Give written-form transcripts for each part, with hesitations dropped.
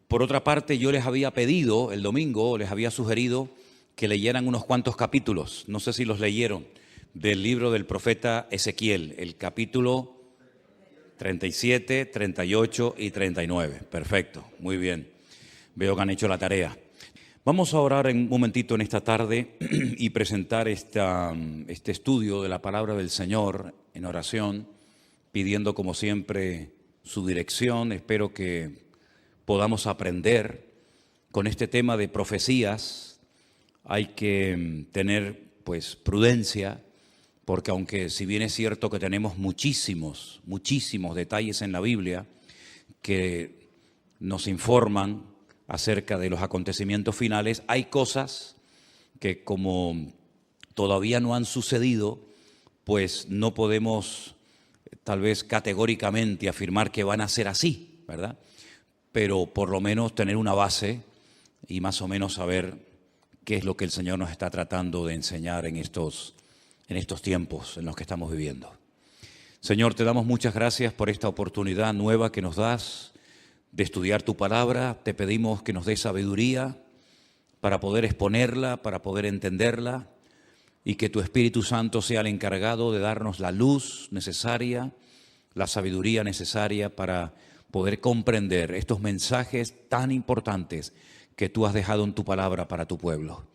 Por otra parte, yo les había pedido el domingo, les había sugerido que leyeran unos cuantos capítulos, no sé si los leyeron, del libro del profeta Ezequiel, el capítulo 37, 38 y 39. Perfecto, muy bien. Veo que han hecho la tarea. Vamos a orar un momentito en esta tarde y presentar este estudio de la palabra del Señor en oración, pidiendo como siempre su dirección. Espero que podamos aprender con este tema de profecías. Hay que tener pues prudencia, porque aunque si bien es cierto que tenemos muchísimos detalles en la Biblia que nos informan acerca de los acontecimientos finales, hay cosas que como todavía no han sucedido, pues no podemos tal vez categóricamente afirmar que van a ser así, ¿verdad? Pero por lo menos tener una base y más o menos saber qué es lo que el Señor nos está tratando de enseñar en estos tiempos en los que estamos viviendo. Señor, te damos muchas gracias por esta oportunidad nueva que nos das de estudiar tu palabra. Te pedimos que nos des sabiduría para poder exponerla, para poder entenderla, y que tu Espíritu Santo sea el encargado de darnos la luz necesaria, la sabiduría necesaria para poder comprender estos mensajes tan importantes que tú has dejado en tu palabra para tu pueblo.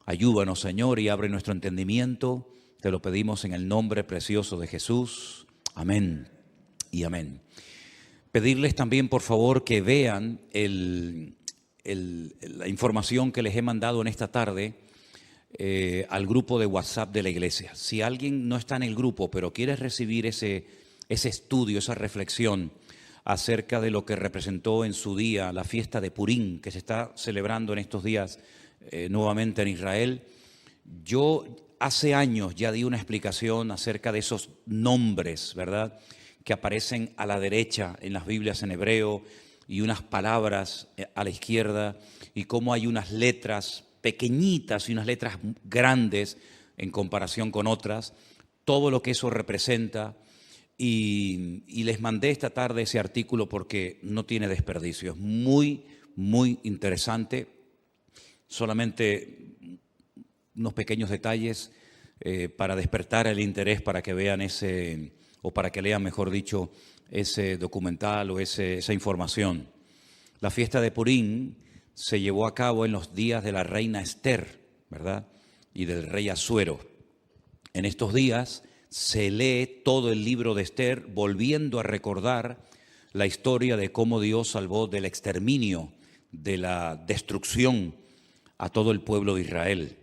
Ayúdanos, Señor, y abre nuestro entendimiento. Te lo pedimos en el nombre precioso de Jesús. Amén y amén. Pedirles también, por favor, que vean la información que les he mandado en esta tarde al grupo de WhatsApp de la iglesia. Si alguien no está en el grupo, pero quiere recibir ese estudio, esa reflexión acerca de lo que representó en su día la fiesta de Purim, que se está celebrando en estos días nuevamente en Israel. Yo hace años ya di una explicación acerca de esos nombres, ¿verdad?, que aparecen a la derecha en las Biblias en hebreo y unas palabras a la izquierda, y cómo hay unas letras pequeñitas y unas letras grandes en comparación con otras, todo lo que eso representa. Y les mandé esta tarde ese artículo porque no tiene desperdicio, es muy interesante. Solamente unos pequeños detalles para despertar el interés, para que vean o para que lean, mejor dicho, ese documental o esa información. La fiesta de Purim se llevó a cabo en los días de la reina Esther, ¿verdad?, y del rey Asuero. En estos días se lee todo el libro de Esther, volviendo a recordar la historia de cómo Dios salvó del exterminio, de la destrucción a todo el pueblo de Israel.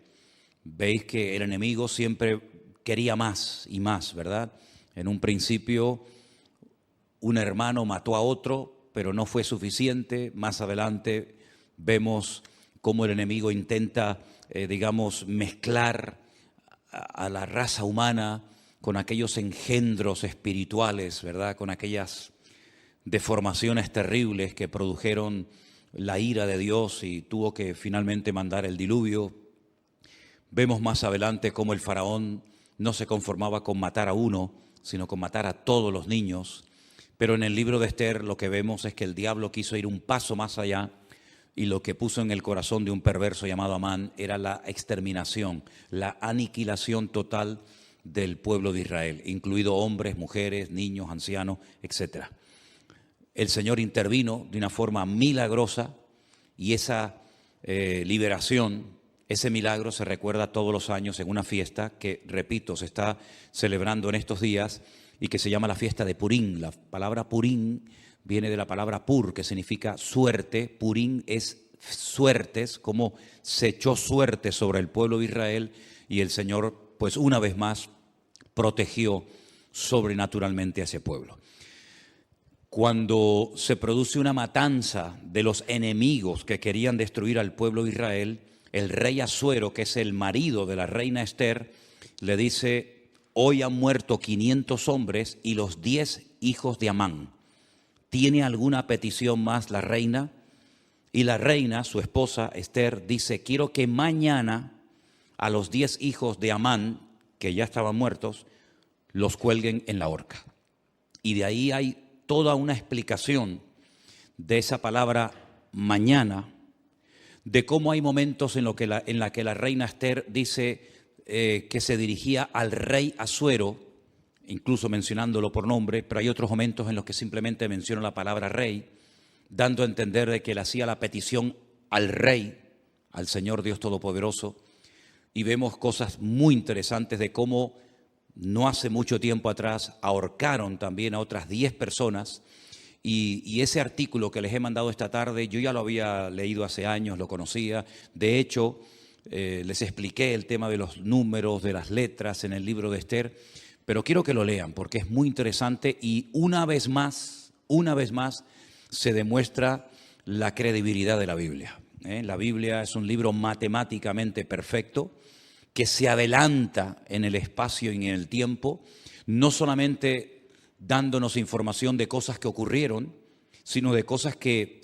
Veis que el enemigo siempre quería más y más, ¿verdad? En un principio un hermano mató a otro, pero no fue suficiente. Más adelante vemos cómo el enemigo intenta, mezclar a la raza humana con aquellos engendros espirituales, ¿verdad?, con aquellas deformaciones terribles que produjeron la ira de Dios y tuvo que finalmente mandar el diluvio. Vemos más adelante cómo el faraón no se conformaba con matar a uno, sino con matar a todos los niños. Pero en el libro de Esther lo que vemos es que el diablo quiso ir un paso más allá, y lo que puso en el corazón de un perverso llamado Amán era la exterminación, la aniquilación total del pueblo de Israel, incluido hombres, mujeres, niños, ancianos, etc. El Señor intervino de una forma milagrosa, y esa liberación, ese milagro se recuerda todos los años en una fiesta que, repito, se está celebrando en estos días y que se llama la fiesta de Purim. La palabra Purim viene de la palabra pur, que significa suerte. Purim es suertes, como se echó suerte sobre el pueblo de Israel, y el Señor, pues una vez más, protegió sobrenaturalmente a ese pueblo. Cuando se produce una matanza de los enemigos que querían destruir al pueblo de Israel, el rey Asuero, que es el marido de la reina Esther, le dice: hoy han muerto 500 hombres y los 10 hijos de Amán. ¿Tiene alguna petición más la reina? Y la reina, su esposa Esther, dice: quiero que mañana a los 10 hijos de Amán, que ya estaban muertos, los cuelguen en la horca. Y de ahí hay toda una explicación de esa palabra mañana, de cómo hay momentos en la que la reina Esther dice que se dirigía al rey Asuero, incluso mencionándolo por nombre, pero hay otros momentos en los que simplemente menciona la palabra rey, dando a entender de que le hacía la petición al rey, al Señor Dios Todopoderoso, y vemos cosas muy interesantes de cómo no hace mucho tiempo atrás ahorcaron también a otras 10 personas, y ese artículo que les he mandado esta tarde, yo ya lo había leído hace años, lo conocía. De hecho, les expliqué el tema de los números, de las letras en el libro de Esther, pero quiero que lo lean porque es muy interesante y una vez más se demuestra la credibilidad de la Biblia. La Biblia es un libro matemáticamente perfecto que se adelanta en el espacio y en el tiempo, no solamente dándonos información de cosas que ocurrieron, sino de cosas que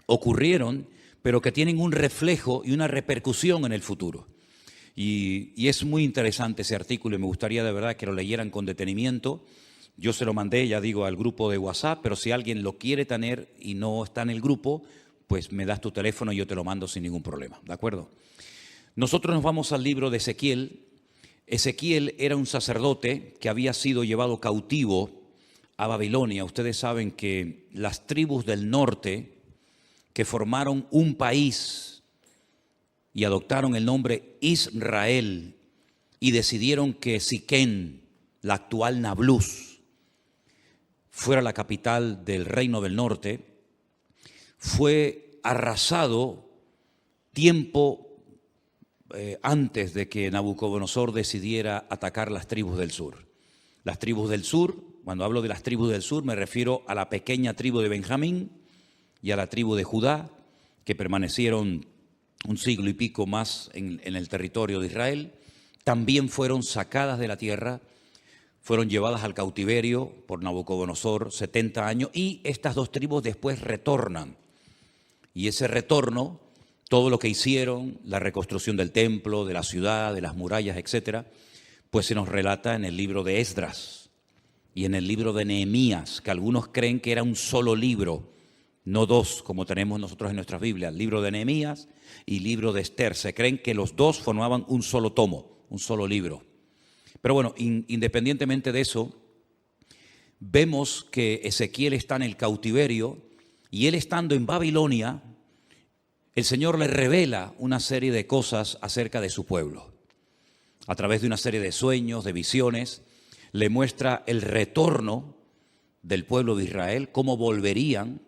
ocurrieron, pero que tienen un reflejo y una repercusión en el futuro. Y es muy interesante ese artículo y me gustaría de verdad que lo leyeran con detenimiento. Yo se lo mandé, ya digo, al grupo de WhatsApp, pero si alguien lo quiere tener y no está en el grupo, pues me das tu teléfono y yo te lo mando sin ningún problema, ¿de acuerdo? Nosotros nos vamos al libro de Ezequiel. Ezequiel era un sacerdote que había sido llevado cautivo a Babilonia. Ustedes saben que las tribus del norte que formaron un país y adoptaron el nombre Israel y decidieron que Siquén, la actual Nablus, fuera la capital del reino del norte, fue arrasado tiempo antes de que Nabucodonosor decidiera atacar las tribus del sur. Las tribus del sur, cuando hablo de las tribus del sur, me refiero a la pequeña tribu de Benjamín y a la tribu de Judá, que permanecieron un siglo y pico más en el territorio de Israel. También fueron sacadas de la tierra, fueron llevadas al cautiverio por Nabucodonosor 70 años, y estas dos tribus después retornan. Y ese retorno, todo lo que hicieron, la reconstrucción del templo, de la ciudad, de las murallas, etcétera, pues se nos relata en el libro de Esdras y en el libro de Nehemías, que algunos creen que era un solo libro, no dos como tenemos nosotros en nuestras Biblias, libro de Nehemías y libro de Esther. Se creen que los dos formaban un solo tomo, un solo libro. Pero bueno, independientemente de eso, vemos que Ezequiel está en el cautiverio y él estando en Babilonia, el Señor le revela una serie de cosas acerca de su pueblo. A través de una serie de sueños, de visiones, le muestra el retorno del pueblo de Israel, cómo volverían,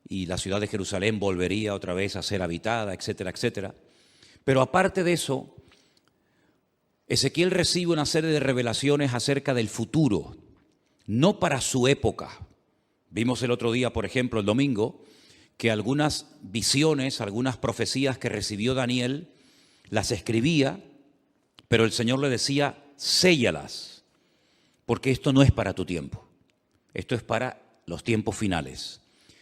y la ciudad de Jerusalén volvería otra vez a ser habitada, etcétera, etcétera. Pero aparte de eso, Ezequiel recibe una serie de revelaciones acerca del futuro, no para su época. Vimos el otro día, por ejemplo, el domingo, que algunas visiones, algunas profecías que recibió Daniel, las escribía, pero el Señor le decía, séllalas, porque esto no es para tu tiempo, esto es para los tiempos finales.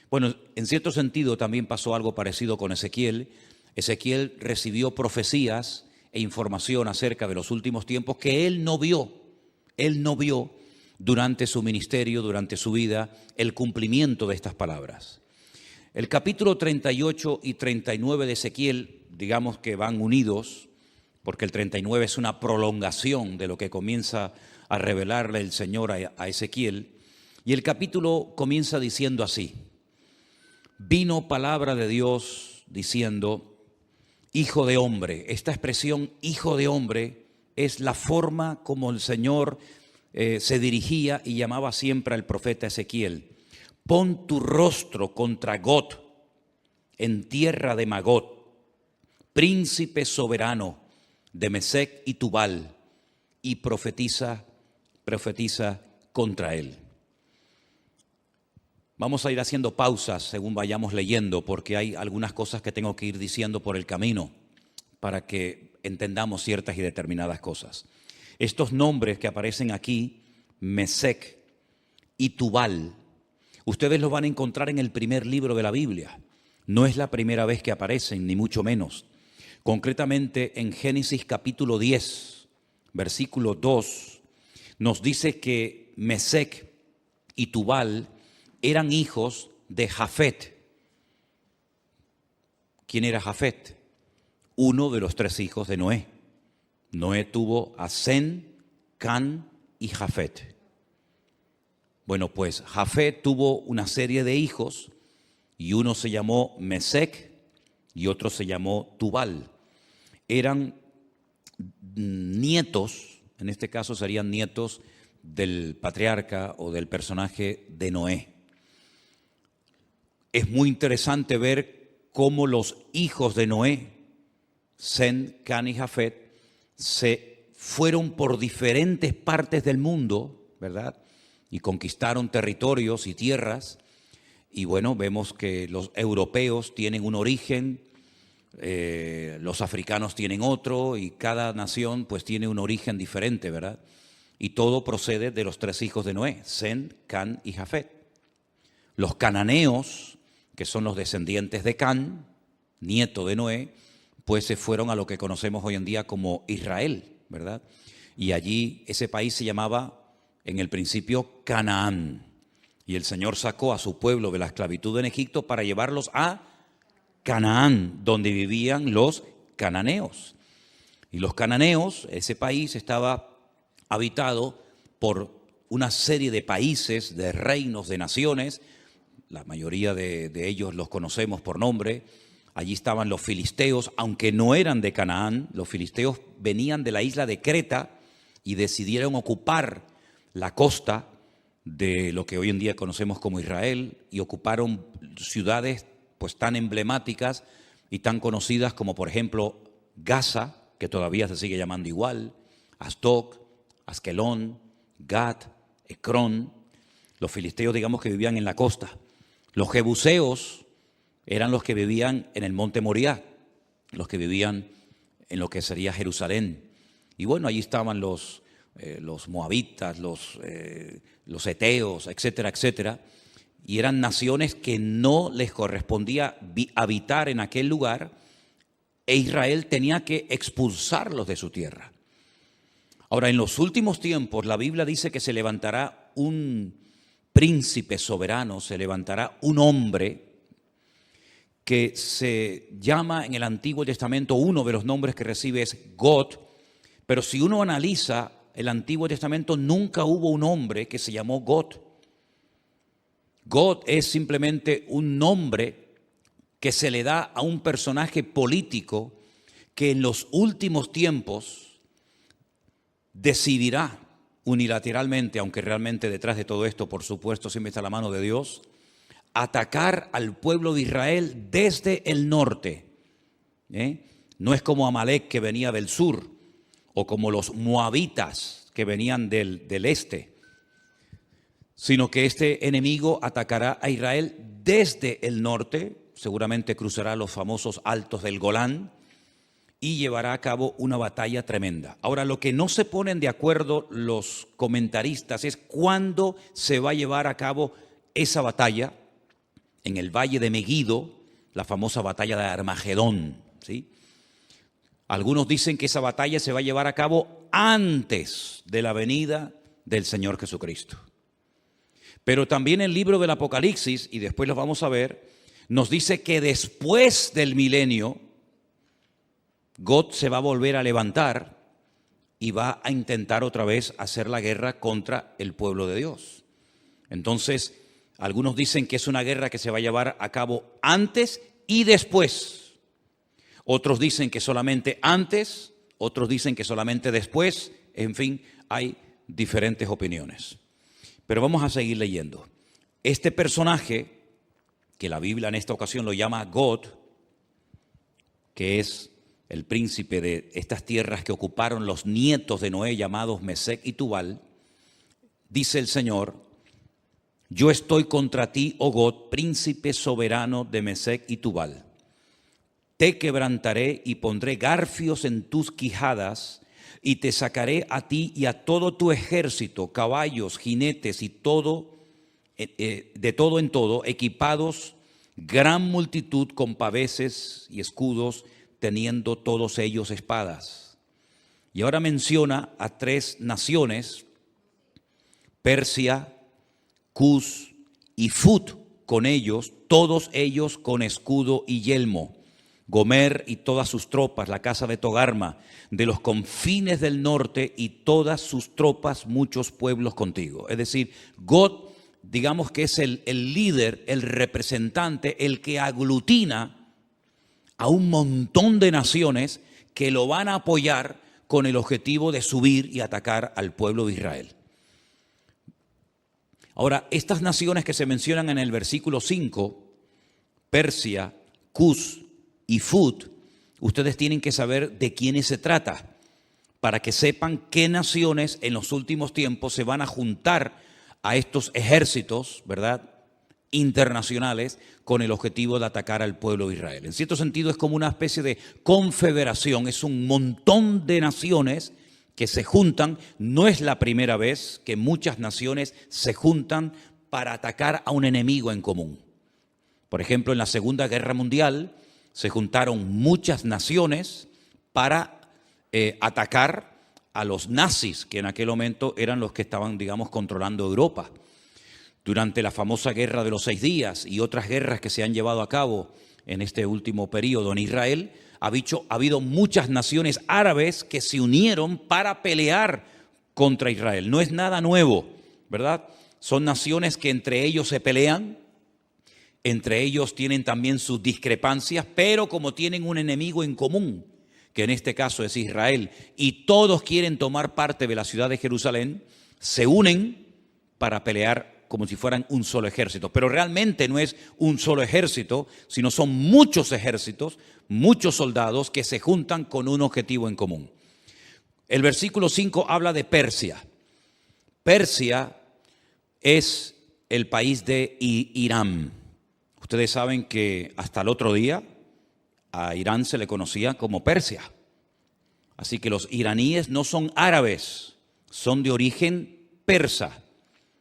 Bueno, en cierto sentido también pasó algo parecido con Ezequiel. Ezequiel recibió profecías e información acerca de los últimos tiempos que él no vio durante su ministerio, durante su vida, el cumplimiento de estas palabras. El capítulo 38 y 39 de Ezequiel, digamos que van unidos, porque el 39 es una prolongación de lo que comienza a revelarle el Señor a Ezequiel. Y el capítulo comienza diciendo así: vino palabra de Dios diciendo, hijo de hombre. Esta expresión, hijo de hombre, es la forma como el Señor se dirigía y llamaba siempre al profeta Ezequiel. Pon tu rostro contra Got, en tierra de Magot, príncipe soberano de Mesec y Tubal, y profetiza contra él. Vamos a ir haciendo pausas según vayamos leyendo, porque hay algunas cosas que tengo que ir diciendo por el camino para que entendamos ciertas y determinadas cosas. Estos nombres que aparecen aquí, Mesec y Tubal, ustedes los van a encontrar en el primer libro de la Biblia. No es la primera vez que aparecen, ni mucho menos. Concretamente en Génesis capítulo 10, versículo 2, nos dice que Mesec y Tubal eran hijos de Jafet. ¿Quién era Jafet? Uno de los 3 hijos de Noé. Noé tuvo a Sem, Can y Jafet. Bueno, pues Jafet tuvo una serie de hijos y uno se llamó Mesec y otro se llamó Tubal. Eran nietos, en este caso serían nietos del patriarca o del personaje de Noé. Es muy interesante ver cómo los hijos de Noé, Sem, Can y Jafet, se fueron por diferentes partes del mundo, ¿verdad? Y conquistaron territorios y tierras. Y bueno, vemos que los europeos tienen un origen, los africanos tienen otro, y cada nación pues tiene un origen diferente, ¿verdad? Y todo procede de los 3 hijos de Noé, Sem, Can y Jafet. Los cananeos, que son los descendientes de Can, nieto de Noé, pues se fueron a lo que conocemos hoy en día como Israel, ¿verdad? Y allí ese país se llamaba en el principio Canaán. Y el Señor sacó a su pueblo de la esclavitud en Egipto para llevarlos a Canaán, donde vivían los cananeos. Y los cananeos, ese país estaba habitado por una serie de países, de reinos, de naciones. La mayoría de ellos los conocemos por nombre. Allí estaban los filisteos, aunque no eran de Canaán. Los filisteos venían de la isla de Creta y decidieron ocupar la costa de lo que hoy en día conocemos como Israel, y ocuparon ciudades pues tan emblemáticas y tan conocidas como por ejemplo Gaza, que todavía se sigue llamando igual, Asdod, Askelón, Gat, Ecrón. Los filisteos, digamos, que vivían en la costa. Los jebuseos eran los que vivían en el monte Moriah, los que vivían en lo que sería Jerusalén. Y bueno, allí estaban los moabitas, los eteos, etcétera, etcétera. Y eran naciones que no les correspondía habitar en aquel lugar, e Israel tenía que expulsarlos de su tierra. Ahora, en los últimos tiempos, la Biblia dice que se levantará un príncipe soberano, se levantará un hombre que se llama en el Antiguo Testamento, uno de los nombres que recibe es God, pero si uno analiza el Antiguo Testamento, nunca hubo un hombre que se llamó God. God es simplemente un nombre que se le da a un personaje político que en los últimos tiempos decidirá unilateralmente, aunque realmente detrás de todo esto, por supuesto, siempre está la mano de Dios, atacar al pueblo de Israel desde el norte. No es como Amalek, que venía del sur, o como los moabitas, que venían del este, sino que este enemigo atacará a Israel desde el norte, seguramente cruzará los famosos altos del Golán y llevará a cabo una batalla tremenda. Ahora, lo que no se ponen de acuerdo los comentaristas es cuándo se va a llevar a cabo esa batalla en el valle de Megido, la famosa batalla de Armagedón, ¿sí? Algunos dicen que esa batalla se va a llevar a cabo antes de la venida del Señor Jesucristo. Pero también el libro del Apocalipsis, y después lo vamos a ver, nos dice que después del milenio, God se va a volver a levantar y va a intentar otra vez hacer la guerra contra el pueblo de Dios. Entonces, algunos dicen que es una guerra que se va a llevar a cabo antes y después. Otros dicen que solamente antes, otros dicen que solamente después. En fin, hay diferentes opiniones. Pero vamos a seguir leyendo. Este personaje, que la Biblia en esta ocasión lo llama God, que es el príncipe de estas tierras que ocuparon los nietos de Noé, llamados Mesec y Tubal, dice el Señor: yo estoy contra ti, oh God, príncipe soberano de Mesec y Tubal. Te quebrantaré y pondré garfios en tus quijadas, y te sacaré a ti y a todo tu ejército, caballos, jinetes y todo, de todo en todo, equipados, gran multitud con paveses y escudos, teniendo todos ellos espadas. Y ahora menciona a 3 naciones: Persia, Cus y Fut. con ellos, todos ellos con escudo y yelmo. Gomer y todas sus tropas, la casa de Togarma, de los confines del norte y todas sus tropas, muchos pueblos contigo. Es decir, Gog, digamos que es el líder, el representante, el que aglutina a un montón de naciones que lo van a apoyar con el objetivo de subir y atacar al pueblo de Israel. Ahora, estas naciones que se mencionan en el versículo 5, Persia, Cus y Fut, ustedes tienen que saber de quiénes se trata, para que sepan qué naciones en los últimos tiempos se van a juntar a estos ejércitos, ¿verdad?, internacionales con el objetivo de atacar al pueblo de Israel. En cierto sentido es como una especie de confederación, es un montón de naciones que se juntan. No es la primera vez que muchas naciones se juntan para atacar a un enemigo en común. Por ejemplo, en la Segunda Guerra Mundial se juntaron muchas naciones para atacar a los nazis, que en aquel momento eran los que estaban, digamos, controlando Europa. Durante la famosa Guerra de los 6 días y otras guerras que se han llevado a cabo en este último periodo en Israel, ha habido muchas naciones árabes que se unieron para pelear contra Israel. No es nada nuevo, ¿verdad? Son naciones que entre ellos se pelean, entre ellos tienen también sus discrepancias, pero como tienen un enemigo en común, que en este caso es Israel, y todos quieren tomar parte de la ciudad de Jerusalén, se unen para pelear como si fueran un solo ejército. Pero realmente no es un solo ejército, sino son muchos ejércitos, muchos soldados que se juntan con un objetivo en común. El versículo 5 habla de Persia. Persia es el país de Irán. Ustedes saben que hasta el otro día a Irán se le conocía como Persia. Así que los iraníes no son árabes, son de origen persa.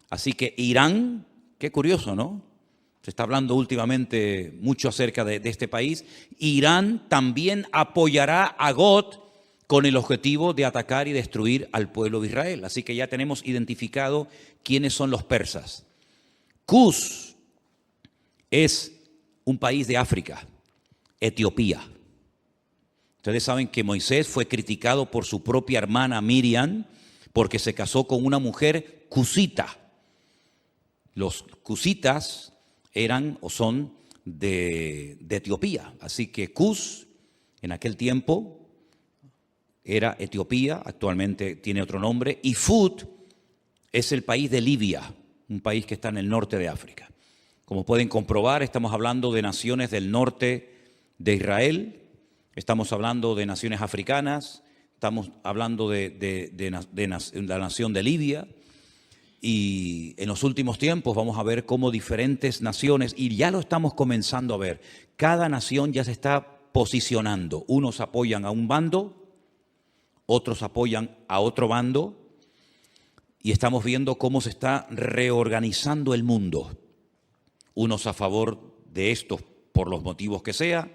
Así que Irán, qué curioso, ¿no? Se está hablando últimamente mucho acerca de este país. Irán también apoyará a Gog con el objetivo de atacar y destruir al pueblo de Israel. Así que ya tenemos identificado quiénes son los persas. Cus es un país de África, Etiopía. Ustedes saben que Moisés fue criticado por su propia hermana Miriam porque se casó con una mujer cusita. Los cusitas eran o son de Etiopía. Así que Cus en aquel tiempo era Etiopía, actualmente tiene otro nombre. Y Fut es el país de Libia, un país que está en el norte de África. Como pueden comprobar, estamos hablando de naciones del norte de Israel, estamos hablando de naciones africanas, estamos hablando de la nación de Libia. Y en los últimos tiempos vamos a ver cómo diferentes naciones, y ya lo estamos comenzando a ver, cada nación ya se está posicionando. Unos apoyan a un bando, otros apoyan a otro bando, y estamos viendo cómo se está reorganizando el mundo. Unos a favor de estos por los motivos que sea,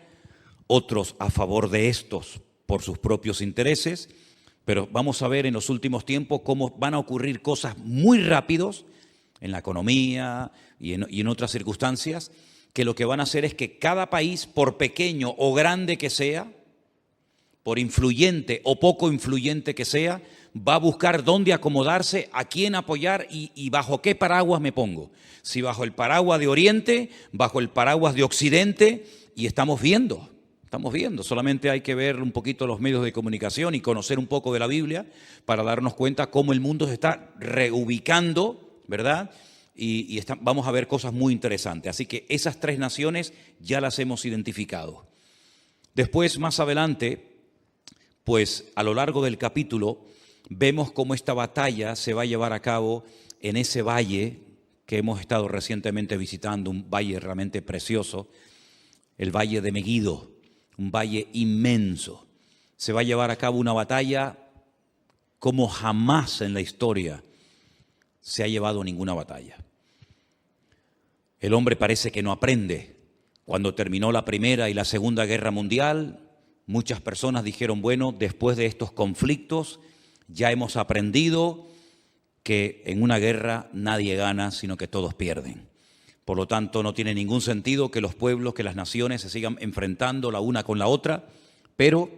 otros a favor de estos por sus propios intereses. Pero vamos a ver en los últimos tiempos cómo van a ocurrir cosas muy rápidos en la economía y en otras circunstancias, que lo que van a hacer es que cada país, por pequeño o grande que sea, por influyente o poco influyente que sea, va a buscar dónde acomodarse, a quién apoyar y bajo qué paraguas me pongo. Si bajo el paraguas de Oriente, bajo el paraguas de Occidente, y estamos viendo, solamente hay que ver un poquito los medios de comunicación y conocer un poco de la Biblia para darnos cuenta cómo el mundo se está reubicando, ¿verdad? Y vamos a ver cosas muy interesantes. Así que esas 3 naciones ya las hemos identificado. Después, más adelante, pues a lo largo del capítulo, vemos cómo esta batalla se va a llevar a cabo en ese valle que hemos estado recientemente visitando, un valle realmente precioso, el valle de Megiddo, un valle inmenso. Se va a llevar a cabo una batalla como jamás en la historia se ha llevado ninguna batalla. El hombre parece que no aprende. Cuando terminó la Primera y la Segunda Guerra Mundial, muchas personas dijeron, bueno, después de estos conflictos ya hemos aprendido que en una guerra nadie gana, sino que todos pierden. Por lo tanto, no tiene ningún sentido que los pueblos, que las naciones se sigan enfrentando la una con la otra, pero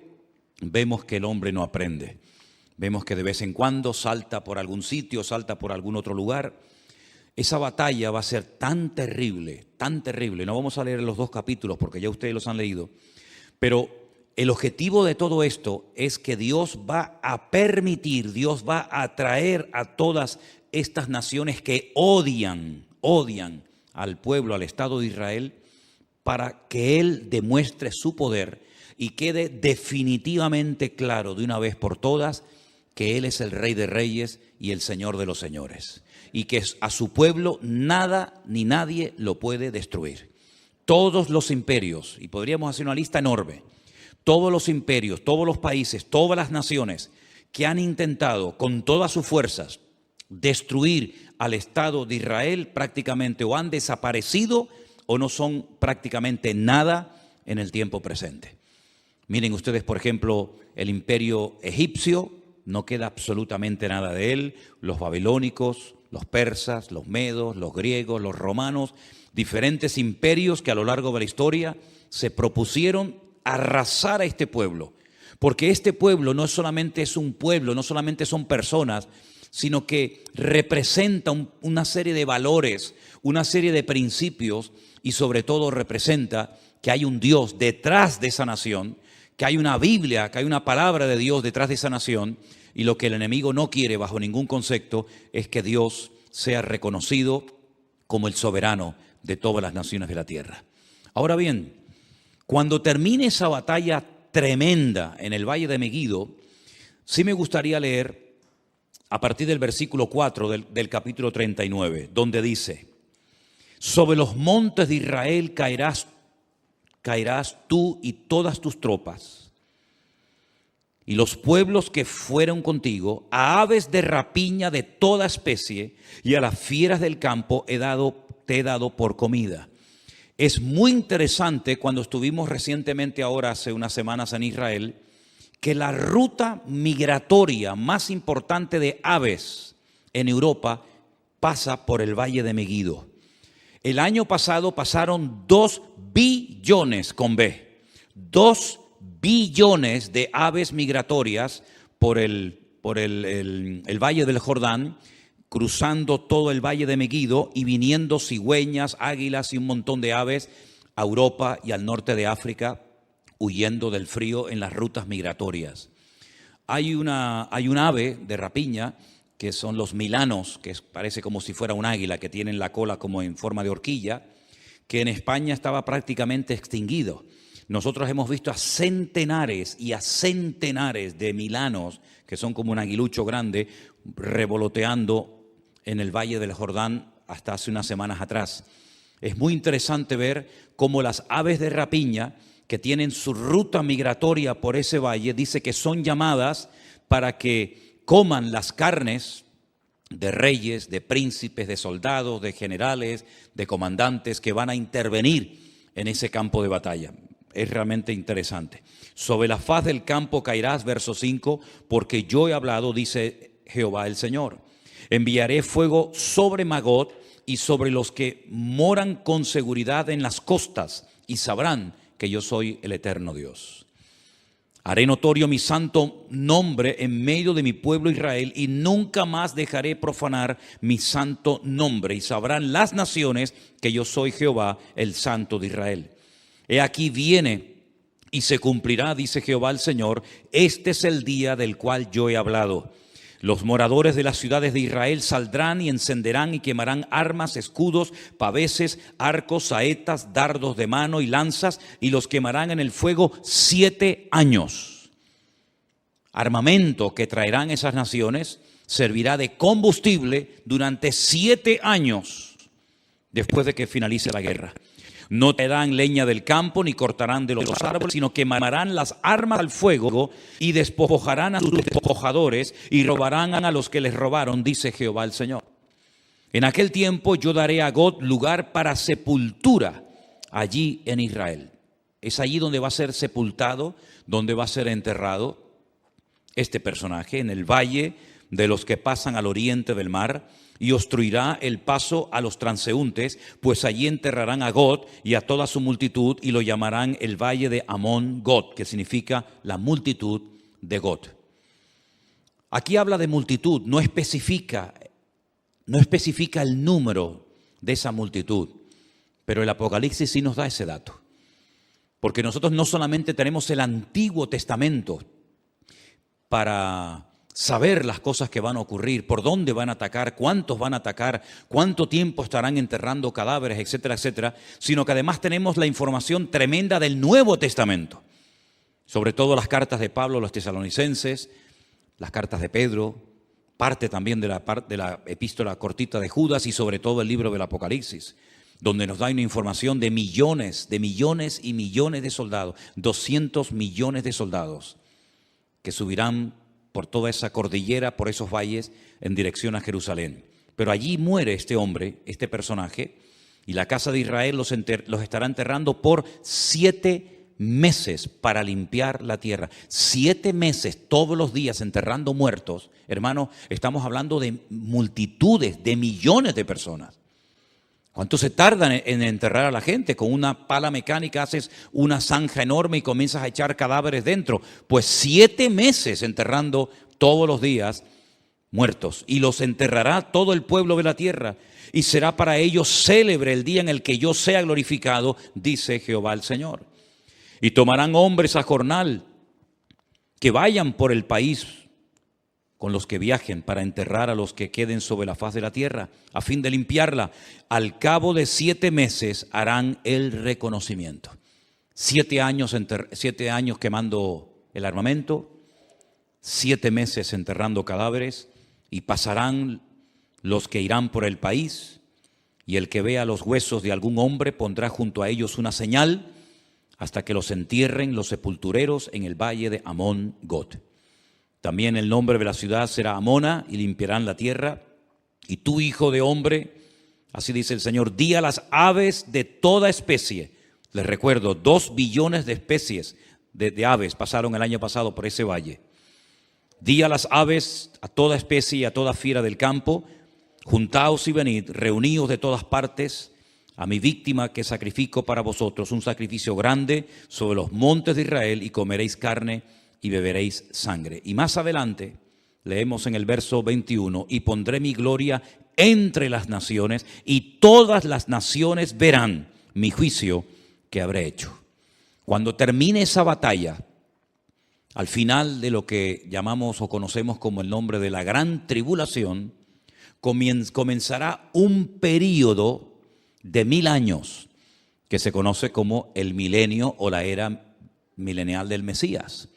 vemos que el hombre no aprende. Vemos que de vez en cuando salta por algún sitio, salta por algún otro lugar. Esa batalla va a ser tan terrible, tan terrible. No vamos a leer los 2 capítulos porque ya ustedes los han leído, pero el objetivo de todo esto es que Dios va a permitir, Dios va a atraer a todas estas naciones que odian al pueblo, al Estado de Israel, para que Él demuestre su poder y quede definitivamente claro de una vez por todas que Él es el Rey de Reyes y el Señor de los Señores, y que a su pueblo nada ni nadie lo puede destruir. Todos los imperios, y podríamos hacer una lista enorme, todos los imperios, todos los países, todas las naciones que han intentado con todas sus fuerzas destruir al Estado de Israel, prácticamente o han desaparecido o no son prácticamente nada en el tiempo presente. Miren ustedes, por ejemplo, el imperio egipcio, no queda absolutamente nada de él. Los babilónicos, los persas, los medos, los griegos, los romanos, diferentes imperios que a lo largo de la historia se propusieron arrasar a este pueblo. Porque este pueblo no solamente es un pueblo, no solamente son personas, sino que representa una serie de valores, una serie de principios y sobre todo representa que hay un Dios detrás de esa nación, que hay una Biblia, que hay una palabra de Dios detrás de esa nación, y lo que el enemigo no quiere bajo ningún concepto es que Dios sea reconocido como el soberano de todas las naciones de la tierra. Ahora bien, cuando termine esa batalla tremenda en el Valle de Megiddo, sí me gustaría leer a partir del versículo 4 del capítulo 39, donde dice: sobre los montes de Israel caerás tú y todas tus tropas, y los pueblos que fueron contigo, a aves de rapiña de toda especie y a las fieras del campo te he dado por comida. Es muy interesante cuando estuvimos recientemente ahora, hace unas semanas en Israel, que la ruta migratoria más importante de aves en Europa pasa por el Valle de Megiddo. El año pasado pasaron 2 billones con B, 2 billones de aves migratorias por el Valle del Jordán, cruzando todo el Valle de Megiddo y viniendo cigüeñas, águilas y un montón de aves a Europa y al norte de África, huyendo del frío en las rutas migratorias. Hay un ave de rapiña que son los milanos, que parece como si fuera un águila, que tienen la cola como en forma de horquilla, que en España estaba prácticamente extinguido. Nosotros hemos visto a centenares y a centenares de milanos, que son como un aguilucho grande, revoloteando en el Valle del Jordán hasta hace unas semanas atrás. Es muy interesante ver cómo las aves de rapiña, que tienen su ruta migratoria por ese valle, dice que son llamadas para que coman las carnes de reyes, de príncipes, de soldados, de generales, de comandantes que van a intervenir en ese campo de batalla. Es realmente interesante. Sobre la faz del campo caerás, verso 5, porque yo he hablado, dice Jehová el Señor. Enviaré fuego sobre Magog y sobre los que moran con seguridad en las costas, y sabrán que yo soy el eterno Dios. Haré notorio mi santo nombre en medio de mi pueblo Israel, y nunca más dejaré profanar mi santo nombre, y sabrán las naciones que yo soy Jehová, el Santo de Israel. He aquí viene y se cumplirá, dice Jehová el Señor, este es el día del cual yo he hablado. Los moradores de las ciudades de Israel saldrán y encenderán y quemarán armas, escudos, paveses, arcos, saetas, dardos de mano y lanzas, y los quemarán en el fuego 7 años. Armamento que traerán esas naciones servirá de combustible durante 7 años después de que finalice la guerra. No traerán leña del campo ni cortarán de los árboles, sino quemarán las armas al fuego y despojarán a sus despojadores y robarán a los que les robaron, dice Jehová el Señor. En aquel tiempo yo daré a Gog lugar para sepultura allí en Israel. Es allí donde va a ser sepultado, donde va a ser enterrado este personaje, en el valle de los que pasan al oriente del mar, y obstruirá el paso a los transeúntes, pues allí enterrarán a Gog y a toda su multitud, y lo llamarán el valle de Amón Gog, que significa la multitud de Gog. Aquí habla de multitud, no especifica el número de esa multitud, pero el Apocalipsis sí nos da ese dato. Porque nosotros no solamente tenemos el Antiguo Testamento para saber las cosas que van a ocurrir, por dónde van a atacar, cuántos van a atacar, cuánto tiempo estarán enterrando cadáveres, etcétera, etcétera, sino que además tenemos la información tremenda del Nuevo Testamento, sobre todo las cartas de Pablo a los tesalonicenses, las cartas de Pedro, parte también de la epístola cortita de Judas y sobre todo el libro del Apocalipsis, donde nos da una información de millones y millones de soldados, 200 millones de soldados que subirán por toda esa cordillera, por esos valles, en dirección a Jerusalén. Pero allí muere este hombre, este personaje, y la casa de Israel los estará enterrando por 7 meses para limpiar la tierra. 7 meses, todos los días enterrando muertos. Hermano, estamos hablando de multitudes, de millones de personas. ¿Cuánto se tarda en enterrar a la gente? Con una pala mecánica haces una zanja enorme y comienzas a echar cadáveres dentro. Pues 7 meses enterrando todos los días muertos. Y los enterrará todo el pueblo de la tierra. Y será para ellos célebre el día en el que yo sea glorificado, dice Jehová el Señor. Y tomarán hombres a jornal que vayan por el país con los que viajen para enterrar a los que queden sobre la faz de la tierra, a fin de limpiarla. Al cabo de 7 meses harán el reconocimiento. 7 años quemando el armamento, 7 meses enterrando cadáveres, y pasarán los que irán por el país, y el que vea los huesos de algún hombre pondrá junto a ellos una señal, hasta que los entierren los sepultureros en el valle de Amón Gog. También el nombre de la ciudad será Amona, y limpiarán la tierra. Y tú, hijo de hombre, así dice el Señor, di a las aves de toda especie. Les recuerdo, 2 billones de especies de aves pasaron el año pasado por ese valle. Di a las aves, a toda especie y a toda fiera del campo, juntaos y venid, reuníos de todas partes, a mi víctima que sacrifico para vosotros, un sacrificio grande sobre los montes de Israel, y comeréis carne y beberéis sangre. Y más adelante leemos en el verso 21, y pondré mi gloria entre las naciones, y todas las naciones verán mi juicio que habré hecho. Cuando termine esa batalla, al final de lo que llamamos o conocemos como el nombre de la gran tribulación, comenzará un período de 1000 años que se conoce como el milenio o la era milenial del Mesías.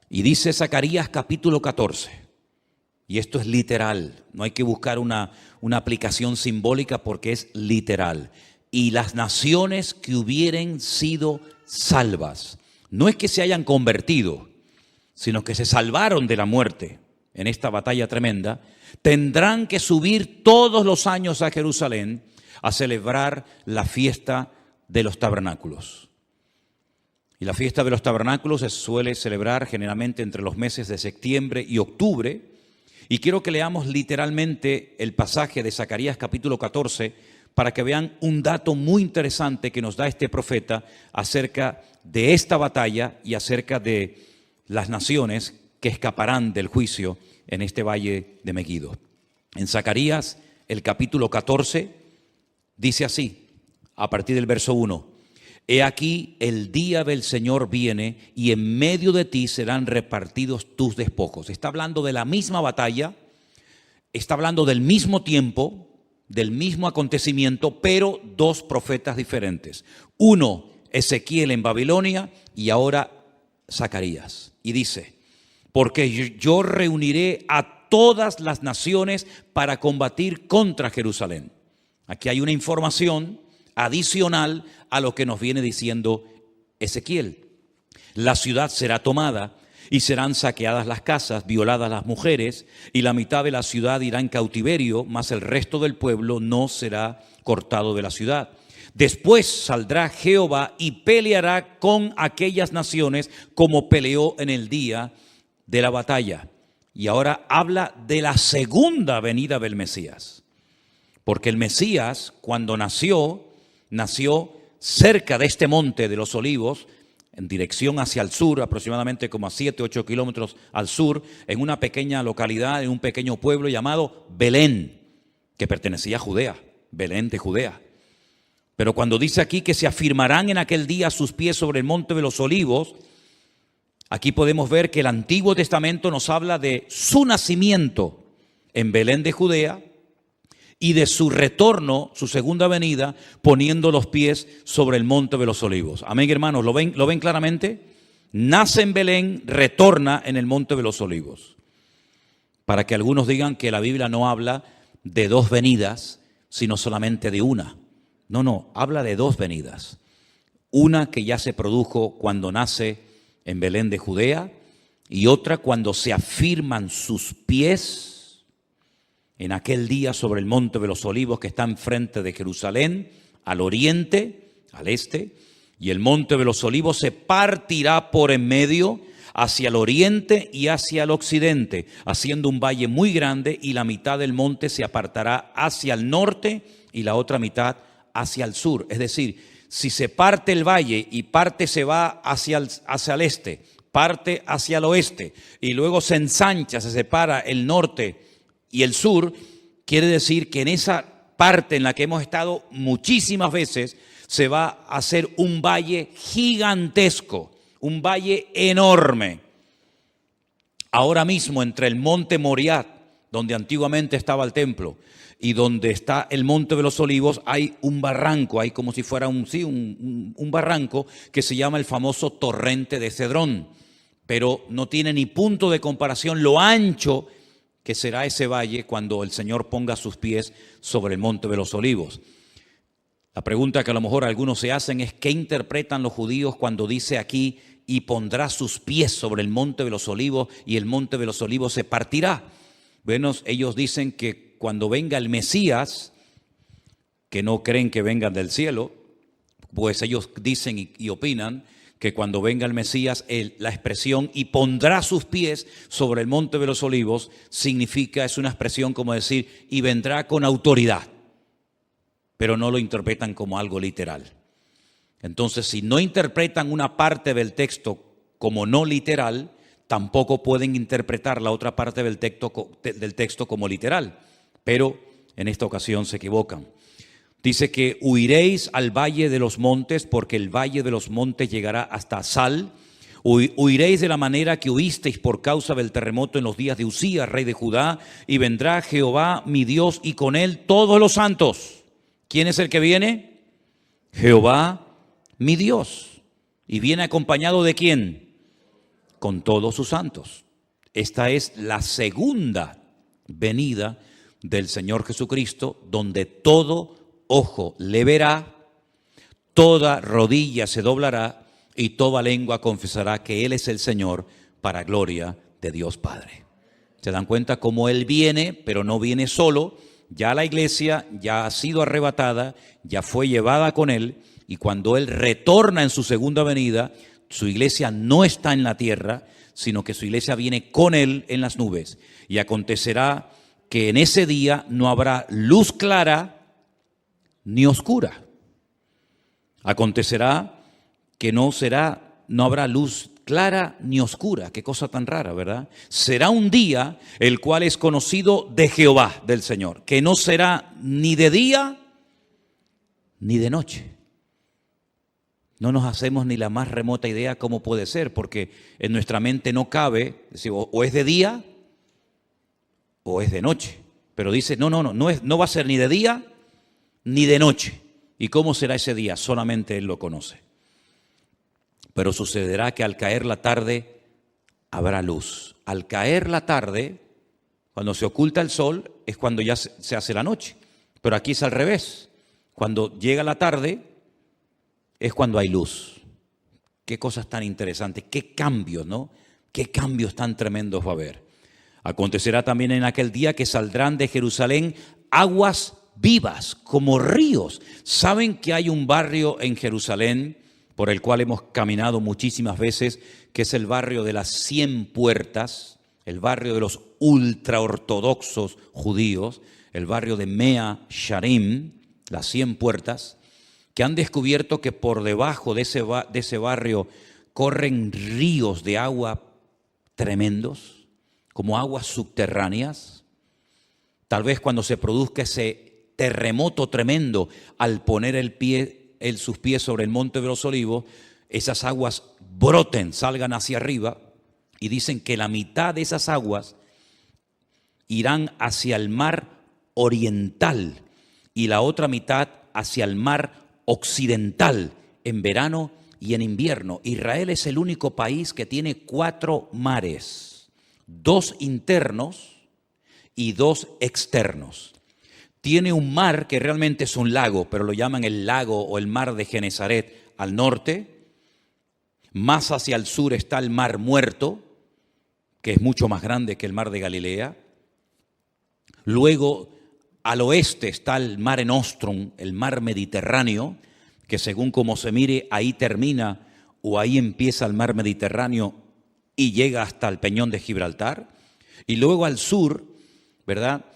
Y dice Zacarías capítulo 14, y esto es literal, no hay que buscar una aplicación simbólica porque es literal. Y las naciones que hubieren sido salvas, no es que se hayan convertido, sino que se salvaron de la muerte en esta batalla tremenda, tendrán que subir todos los años a Jerusalén a celebrar la fiesta de los tabernáculos. Y la fiesta de los tabernáculos se suele celebrar generalmente entre los meses de septiembre y octubre. Y quiero que leamos literalmente el pasaje de Zacarías capítulo 14 para que vean un dato muy interesante que nos da este profeta acerca de esta batalla y acerca de las naciones que escaparán del juicio en este valle de Megiddo. En Zacarías, el capítulo 14, dice así, a partir del verso 1. He aquí el día del Señor viene, y en medio de ti serán repartidos tus despojos. Está hablando de la misma batalla, está hablando del mismo tiempo, del mismo acontecimiento, pero 2 profetas diferentes. Uno, Ezequiel en Babilonia, y ahora Zacarías. Y dice, porque yo reuniré a todas las naciones para combatir contra Jerusalén. Aquí hay una información adicional a lo que nos viene diciendo Ezequiel. La ciudad será tomada y serán saqueadas las casas, violadas las mujeres, y la mitad de la ciudad irá en cautiverio, mas el resto del pueblo no será cortado de la ciudad. Después saldrá Jehová y peleará con aquellas naciones como peleó en el día de la batalla. y ahora habla de la segunda venida del Mesías. Porque el Mesías, cuando nació cerca de este monte de los Olivos, en dirección hacia el sur, aproximadamente como a 7, 8 kilómetros al sur, en una pequeña localidad, en un pequeño pueblo llamado Belén, que pertenecía a Judea, Belén de Judea. Pero cuando dice aquí que se afirmarán en aquel día sus pies sobre el monte de los Olivos, aquí podemos ver que el Antiguo Testamento nos habla de su nacimiento en Belén de Judea y de su retorno, su segunda venida, poniendo los pies sobre el monte de los Olivos. Amén, hermanos, ¿lo ven claramente? Nace en Belén, retorna en el monte de los Olivos. Para que algunos digan que la Biblia no habla de dos venidas, sino solamente de una. No, habla de dos venidas. Una que ya se produjo cuando nace en Belén de Judea y otra cuando se afirman sus pies en aquel día sobre el monte de los Olivos que está enfrente de Jerusalén, al oriente, al este, y el monte de los Olivos se partirá por en medio hacia el oriente y hacia el occidente, haciendo un valle muy grande, y la mitad del monte se apartará hacia el norte y la otra mitad hacia el sur. Es decir, si se parte el valle y parte se va hacia el este, parte hacia el oeste y luego se ensancha, se separa el norte y el sur, quiere decir que en esa parte en la que hemos estado muchísimas veces se va a hacer un valle gigantesco, un valle enorme. Ahora mismo entre el monte Moriah, donde antiguamente estaba el templo, y donde está el monte de los Olivos, hay un barranco, hay como si fuera un barranco que se llama el famoso torrente de Cedrón, pero no tiene ni punto de comparación lo ancho que será ese valle cuando el Señor ponga sus pies sobre el monte de los Olivos. La pregunta que a lo mejor algunos se hacen es: ¿qué interpretan los judíos cuando dice aquí y pondrá sus pies sobre el monte de los Olivos y el monte de los Olivos se partirá? Bueno, ellos dicen que cuando venga el Mesías, que no creen que vengan del cielo, pues ellos dicen y opinan que cuando venga el Mesías, la expresión "y pondrá sus pies sobre el monte de los Olivos" es una expresión como decir "y vendrá con autoridad", pero no lo interpretan como algo literal. Entonces, si no interpretan una parte del texto como no literal, tampoco pueden interpretar la otra parte del texto como literal, pero en esta ocasión se equivocan. Dice que huiréis al valle de los montes, porque el valle de los montes llegará hasta Sal. Huiréis de la manera que huisteis por causa del terremoto en los días de Usías, rey de Judá, y vendrá Jehová mi Dios y con él todos los santos. ¿Quién es el que viene? Jehová mi Dios. ¿Y viene acompañado de quién? Con todos sus santos. Esta es la segunda venida del Señor Jesucristo, donde todo ojo le verá, toda rodilla se doblará y toda lengua confesará que Él es el Señor, para gloria de Dios Padre. ¿Se dan cuenta cómo Él viene, pero no viene solo? Ya la iglesia ya ha sido arrebatada, ya fue llevada con Él, y cuando Él retorna en su segunda venida, su iglesia no está en la tierra, sino que su iglesia viene con Él en las nubes. Y acontecerá que en ese día no habrá luz clara ni oscura. Acontecerá que no habrá luz clara ni oscura. Qué cosa tan rara, ¿verdad? Será un día el cual es conocido de Jehová, del Señor, que no será ni de día ni de noche. No nos hacemos ni la más remota idea cómo puede ser, porque en nuestra mente no cabe decir, o es de día o es de noche. Pero dice, no va a ser ni de día ni de noche. ¿Y cómo será ese día? Solamente Él lo conoce. Pero sucederá que al caer la tarde habrá luz. Al caer la tarde, cuando se oculta el sol, es cuando ya se hace la noche. Pero aquí es al revés. Cuando llega la tarde, es cuando hay luz. Qué cosas tan interesantes, qué cambios, ¿no? Qué cambios tan tremendos va a haber. Acontecerá también en aquel día que saldrán de Jerusalén aguas vivas como ríos. ¿Saben que hay un barrio en Jerusalén por el cual hemos caminado muchísimas veces, que es el barrio de las 100 puertas el barrio de los ultraortodoxos judíos, el barrio de Mea Sharim, las 100 puertas, que han descubierto que por debajo de ese barrio corren ríos de agua tremendos, como aguas subterráneas. Tal vez cuando se produzca ese terremoto tremendo al poner sus pies sobre el monte de los Olivos, esas aguas broten, salgan hacia arriba, y dicen que la mitad de esas aguas irán hacia el mar oriental y la otra mitad hacia el mar occidental en verano y en invierno. Israel es el único país que tiene 4 mares, 2 internos y 2 externos. Tiene un mar que realmente es un lago, pero lo llaman el lago o el mar de Genesaret al norte. Más hacia el sur está el mar Muerto, que es mucho más grande que el mar de Galilea. Luego, al oeste está el Mare Nostrum, el mar Mediterráneo, que según como se mire, ahí termina o ahí empieza el mar Mediterráneo y llega hasta el Peñón de Gibraltar. Y luego al sur, ¿verdad?,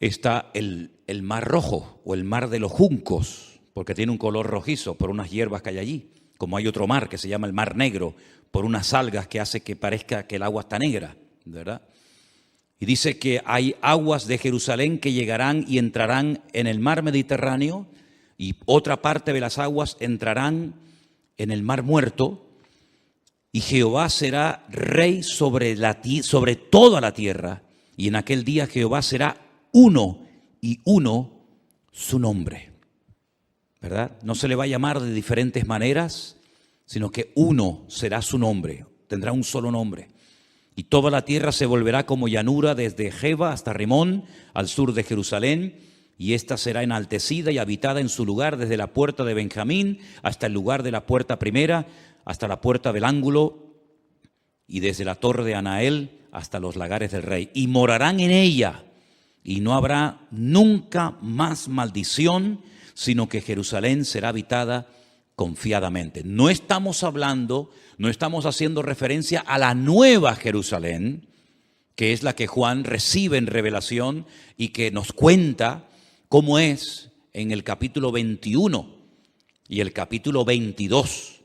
está el Mar Rojo o el Mar de los Juncos, porque tiene un color rojizo por unas hierbas que hay allí. Como hay otro mar que se llama el Mar Negro, por unas algas que hace que parezca que el agua está negra, ¿verdad? Y dice que hay aguas de Jerusalén que llegarán y entrarán en el mar Mediterráneo, y otra parte de las aguas entrarán en el Mar Muerto, y Jehová será rey sobre toda la tierra, y en aquel día Jehová será uno, y uno su nombre, ¿verdad? No se le va a llamar de diferentes maneras, sino que uno será su nombre, tendrá un solo nombre. Y toda la tierra se volverá como llanura desde Jeba hasta Rimón, al sur de Jerusalén, y ésta será enaltecida y habitada en su lugar desde la puerta de Benjamín hasta el lugar de la puerta primera, hasta la puerta del ángulo, y desde la torre de Anael hasta los lagares del rey. Y morarán en ella, y no habrá nunca más maldición, sino que Jerusalén será habitada confiadamente. No estamos haciendo referencia a la nueva Jerusalén, que es la que Juan recibe en revelación y que nos cuenta cómo es en el capítulo 21 y el capítulo 22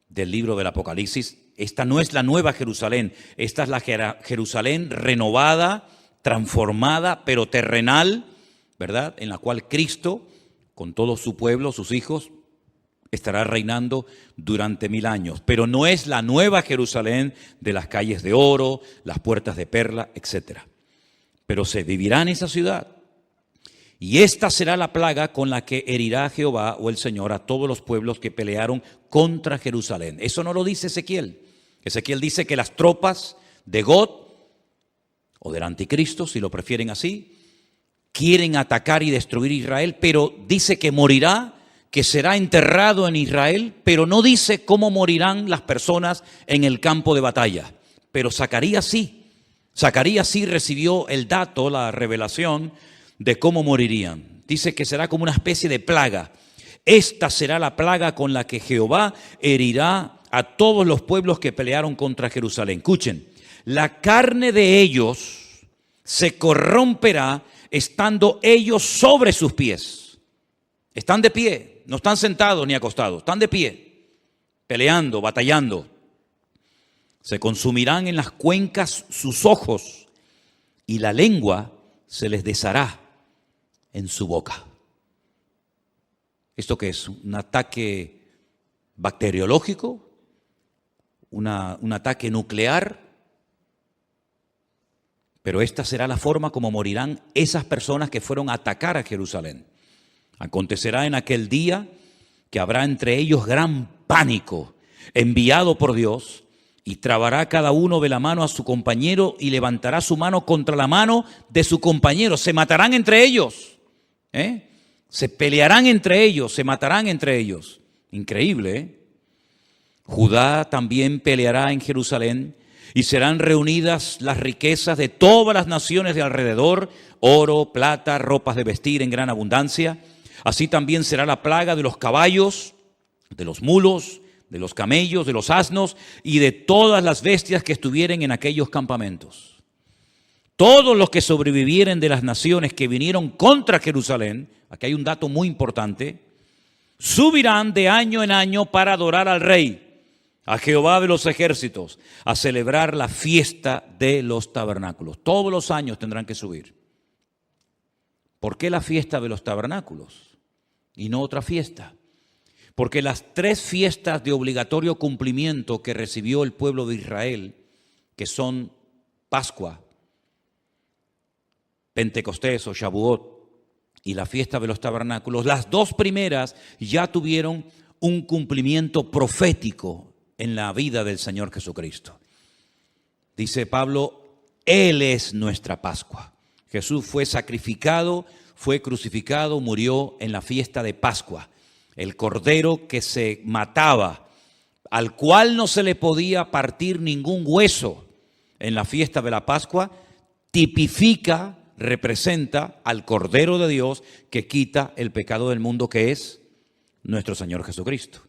del libro del Apocalipsis. Esta no es la nueva Jerusalén, esta es la Jerusalén renovada, transformada, pero terrenal, ¿verdad? En la cual Cristo, con todo su pueblo, sus hijos, estará reinando durante 1000 años. Pero no es la nueva Jerusalén de las calles de oro, las puertas de perla, etc. Pero se vivirá en esa ciudad. Y esta será la plaga con la que herirá Jehová o el Señor a todos los pueblos que pelearon contra Jerusalén. Eso no lo dice Ezequiel. Ezequiel dice que las tropas de Gog, o del anticristo, si lo prefieren así, quieren atacar y destruir Israel, pero dice que morirá, que será enterrado en Israel, pero no dice cómo morirán las personas en el campo de batalla. Pero Zacarías sí recibió el dato, la revelación de cómo morirían. Dice que será como una especie de plaga. Esta será la plaga con la que Jehová herirá a todos los pueblos que pelearon contra Jerusalén. Escuchen, la carne de ellos se corromperá estando ellos sobre sus pies. Están de pie, no están sentados ni acostados, están de pie, peleando, batallando. Se consumirán en las cuencas sus ojos y la lengua se les deshará en su boca. ¿Esto qué es? ¿Un ataque bacteriológico? ¿Un ataque nuclear? Pero esta será la forma como morirán esas personas que fueron a atacar a Jerusalén. Acontecerá en aquel día que habrá entre ellos gran pánico enviado por Dios, y trabará cada uno de la mano a su compañero y levantará su mano contra la mano de su compañero. Se matarán entre ellos, se pelearán entre ellos, se matarán entre ellos. Increíble, ¿eh? Judá también peleará en Jerusalén, y serán reunidas las riquezas de todas las naciones de alrededor, oro, plata, ropas de vestir en gran abundancia. Así también será la plaga de los caballos, de los mulos, de los camellos, de los asnos y de todas las bestias que estuvieren en aquellos campamentos. todos los que sobrevivieren de las naciones que vinieron contra Jerusalén, aquí hay un dato muy importante, subirán de año en año para adorar al Rey, a Jehová de los ejércitos, a celebrar la fiesta de los tabernáculos. Todos los años tendrán que subir. ¿Por qué la fiesta de los tabernáculos y no otra fiesta? Porque las 3 fiestas de obligatorio cumplimiento que recibió el pueblo de Israel, que son Pascua, Pentecostés o Shavuot y la fiesta de los tabernáculos, las 2 primeras ya tuvieron un cumplimiento profético en la vida del Señor Jesucristo. Dice Pablo, Él es nuestra Pascua. Jesús fue sacrificado, fue crucificado, murió en la fiesta de Pascua. El cordero que se mataba, al cual no se le podía partir ningún hueso en la fiesta de la Pascua, tipifica, representa al Cordero de Dios que quita el pecado del mundo, que es nuestro Señor Jesucristo.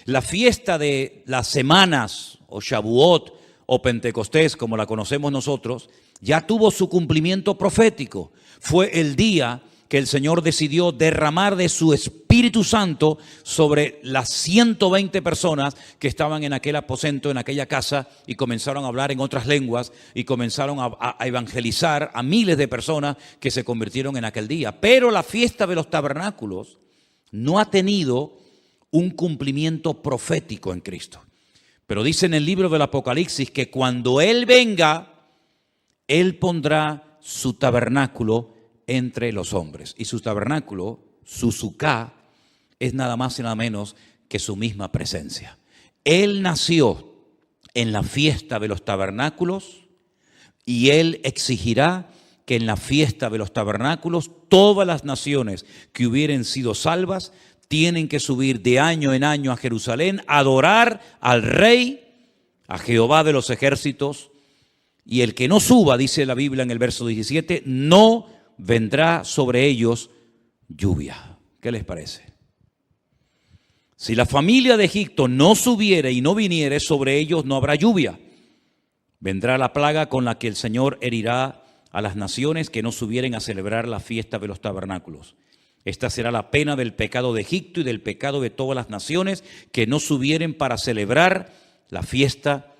La fiesta de las semanas, o Shavuot, o Pentecostés, como la conocemos nosotros, ya tuvo su cumplimiento profético. Fue el día que el Señor decidió derramar de su Espíritu Santo sobre las 120 personas que estaban en aquel aposento, en aquella casa, y comenzaron a hablar en otras lenguas y comenzaron a evangelizar a miles de personas que se convirtieron en aquel día. Pero la fiesta de los tabernáculos no ha tenido un cumplimiento profético en Cristo. Pero dice en el libro del Apocalipsis que cuando Él venga, Él pondrá su tabernáculo entre los hombres. Y su tabernáculo, su suká, es nada más y nada menos que su misma presencia. Él nació en la fiesta de los tabernáculos y Él exigirá que en la fiesta de los tabernáculos todas las naciones que hubieren sido salvas tienen que subir de año en año a Jerusalén a adorar al Rey, a Jehová de los ejércitos. Y el que no suba, dice la Biblia en el verso 17, no vendrá sobre ellos lluvia. ¿Qué les parece? Si la familia de Egipto no subiere y no viniere, sobre ellos no habrá lluvia. Vendrá la plaga con la que el Señor herirá a las naciones que no subieren a celebrar la fiesta de los tabernáculos. Esta será la pena del pecado de Egipto y del pecado de todas las naciones que no subieren para celebrar la fiesta